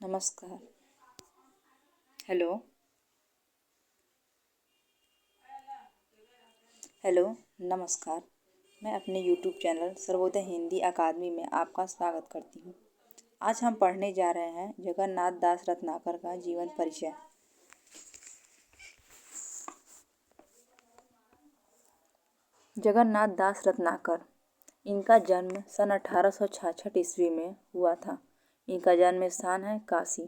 नमस्कार। Hello. Hello. नमस्कार। मैं अपने यूट्यूब चैनल सर्वोदय हिंदी अकादमी में आपका स्वागत करती हूँ। आज हम पढ़ने जा रहे हैं जगन्नाथ दास रत्नाकर का जीवन परिचय। जगन्नाथ दास रत्नाकर, इनका जन्म सन 1866 ईस्वी में हुआ था। इनका जन्म स्थान है काशी।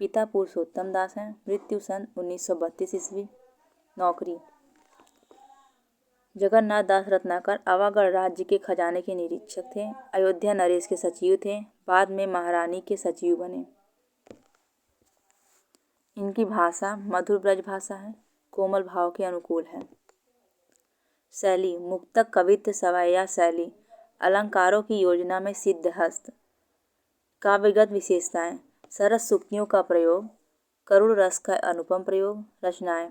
पिता पुरुषोत्तम दास हैं। मृत्यु सन 1932 ईस्वी। नौकरी। जगन्नाथ दास रत्नाकर आवागढ़ राज्य के खजाने के निरीक्षक थे। अयोध्या नरेश के सचिव थे। बाद में महारानी के सचिव बने। इनकी भाषा मधुर ब्रज भाषा है, कोमल भाव के अनुकूल है। शैली मुक्तक, कवित्व, सवैया शैली। अलंकारों की योजना में सिद्धहस्त। काव्यगत विशेषताएं: सरस सूक्तियों का प्रयोग, करुण रस का अनुपम प्रयोग। रचनाएं: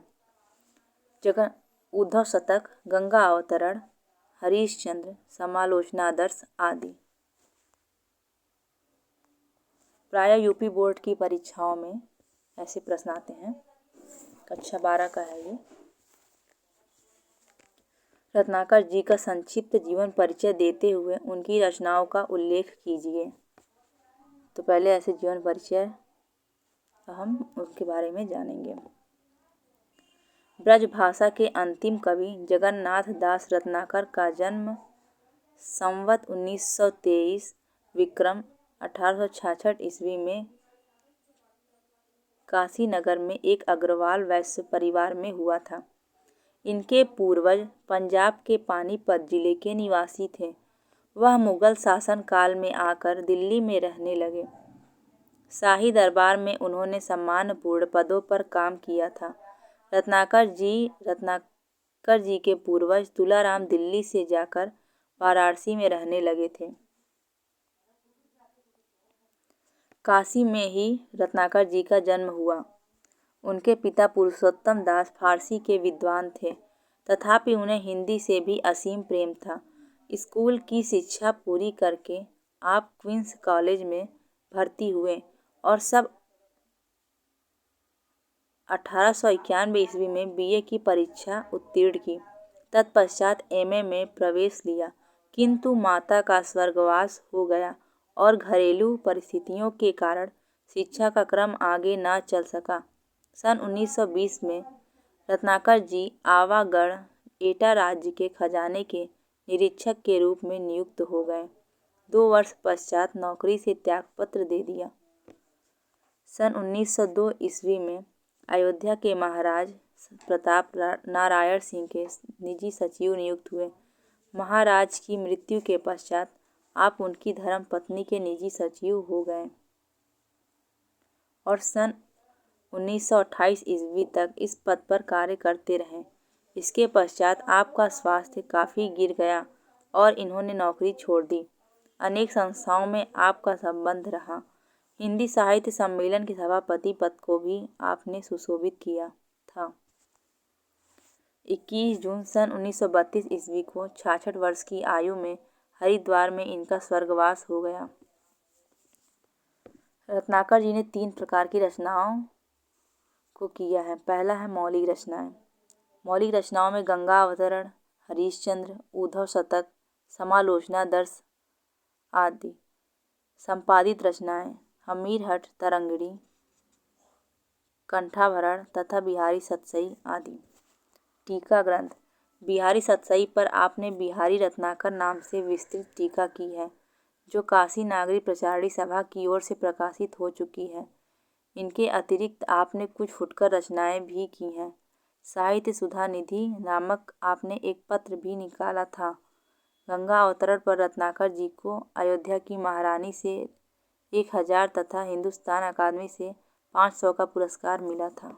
उद्धव शतक, गंगा अवतरण, हरिश्चंद्र, समालोचनादर्श आदि। प्रायः यूपी बोर्ड की परीक्षाओं में ऐसे प्रश्न आते हैं। कक्षा 12 का है ये। रत्नाकर जी का संक्षिप्त जीवन परिचय देते हुए उनकी रचनाओं का उल्लेख कीजिए। तो पहले ऐसे जीवन परिचय हम उसके बारे में जानेंगे। ब्रज भाषा के अंतिम कवि जगन्नाथ दास रत्नाकर का जन्म संवत 1923 विक्रम 1866 ईस्वी में काशी नगर में एक अग्रवाल वैश्य परिवार में हुआ था। इनके पूर्वज पंजाब के पानीपत जिले के निवासी थे। वह मुगल शासन काल में आकर दिल्ली में रहने लगे। शाही दरबार में उन्होंने सम्मानपूर्ण पदों पर काम किया था। रत्नाकर जी के पूर्वज तुलाराम दिल्ली से जाकर वाराणसी में रहने लगे थे। काशी में ही रत्नाकर जी का जन्म हुआ। उनके पिता पुरुषोत्तम दास फारसी के विद्वान थे, तथापि उन्हें हिंदी से भी असीम प्रेम था। स्कूल की शिक्षा पूरी करके आप क्वींस कॉलेज में भर्ती हुए और सब 1891 ईस्वी में बीए की परीक्षा उत्तीर्ण की। तत्पश्चात एमए में प्रवेश लिया, किंतु माता का स्वर्गवास हो गया और घरेलू परिस्थितियों के कारण शिक्षा का क्रम आगे न चल सका। सन 1920 में रत्नाकर जी आवागढ़ एटा राज्य के खजाने के निरीक्षक के रूप में नियुक्त हो गए। 2 वर्ष पश्चात नौकरी से त्यागपत्र दे दिया। सन 1902 ईस्वी में अयोध्या के महाराज प्रताप नारायण सिंह के निजी सचिव नियुक्त हुए। महाराज की मृत्यु के पश्चात आप उनकी धर्मपत्नी के निजी सचिव हो गए और सन 1928 ईस्वी तक इस पद पर कार्य करते रहे। इसके पश्चात आपका स्वास्थ्य काफ़ी गिर गया और इन्होंने नौकरी छोड़ दी। अनेक संस्थाओं में आपका संबंध रहा। हिंदी साहित्य सम्मेलन के सभापति पद को भी आपने सुशोभित किया था। 21 जून सन 1932 ईस्वी को 66 वर्ष की आयु में हरिद्वार में इनका स्वर्गवास हो गया। रत्नाकर जी ने 3 प्रकार की रचनाओं को किया है। पहला है मौलिक रचनाएं। मौलिक रचनाओं में गंगा अवतरण, हरिश्चंद्र, उद्धव शतक, समालोचनादर्श आदि। संपादित रचनाएं: हमीरहठ, तरंगिणी, कंठाभरण तथा बिहारी सतसई आदि। टीका ग्रंथ: बिहारी सतसई पर आपने बिहारी रत्नाकर नाम से विस्तृत टीका की है, जो काशी नागरी प्रचारणी सभा की ओर से प्रकाशित हो चुकी है। इनके अतिरिक्त आपने कुछ फुटकर रचनाएं भी की हैं। साहित्य सुधा निधि नामक आपने एक पत्र भी निकाला था। गंगा अवतरण पर रत्नाकर जी को अयोध्या की महारानी से 1000 तथा हिंदुस्तान अकादमी से 500 का पुरस्कार मिला था।